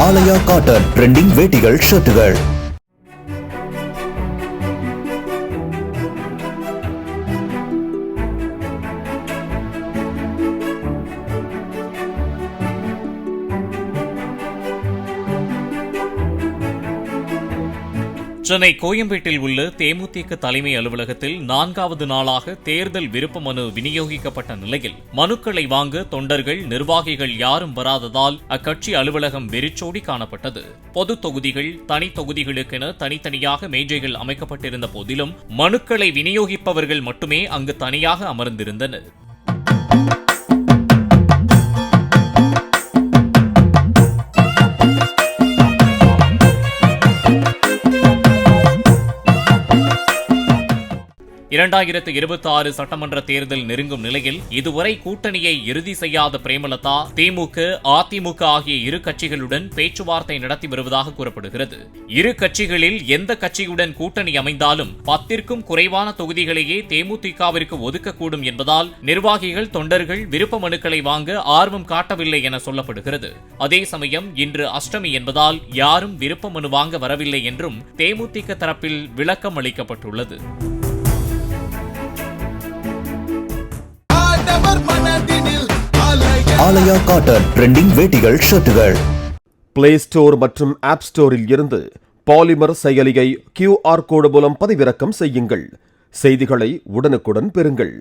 ஆலயா cotton trending வேட்டிகள் ஷர்ட்டுகள். Chennai கோயம்பேட்டில் உள்ள தேமுதிக தலைமை அலுவலகத்தில் 4வது நாளாக தேர்தல் விருப்ப மனு விநியோகிக்கப்பட்ட நிலையில் மனுக்களை வாங்க தொண்டர்கள் நிர்வாகிகள் யாரும் வராததால் அக்கட்சி அலுவலகம் வெறிச்சோடி காணப்பட்டது. பொது தொகுதிகள் தனி தொகுதிகளுக்கென தனித்தனியாக மேஜைகள் அமைக்கப்பட்டிருந்த போதிலும் மனுக்களை விநியோகிப்பவர்கள் மட்டுமே அங்கு தனியாக அமர்ந்திருந்தனர். இரண்டாயிரத்து 26 சட்டமன்ற தேர்தல் நெருங்கும் நிலையில் இதுவரை கூட்டணியை இறுதி செய்யாத பிரேமலதா திமுக, அதிமுக ஆகிய இரு கட்சிகளுடன் பேச்சுவார்த்தை நடத்தி வருவதாக கூறப்படுகிறது. இரு கட்சிகளில் எந்த கட்சியுடன் கூட்டணி அமைந்தாலும் 10ற்கும் குறைவான தொகுதிகளையே தேமுதிகவிற்கு ஒதுக்கக்கூடும் என்பதால் நிர்வாகிகள் தொண்டர்கள் விருப்ப மனுக்களை வாங்க ஆர்வம் காட்டவில்லை என சொல்லப்படுகிறது. அதே சமயம் இன்று அஷ்டமி என்பதால் யாரும் விருப்ப மனு வாங்க வரவில்லை என்றும் தேமுதிக தரப்பில் விளக்கம் அளிக்கப்பட்டுள்ளது. ஆலயா காட்டன் ட்ரெண்டிங் வேட்டிகள் ஷர்ட்டுகள். பிளே ஸ்டோர் மற்றும் ஆப் ஸ்டோரில் இருந்து பாலிமர் செயலியை QR கோடு மூலம் பதிவிறக்கம் செய்யுங்கள். செய்திகளை உடனுக்குடன் பெறுங்கள்.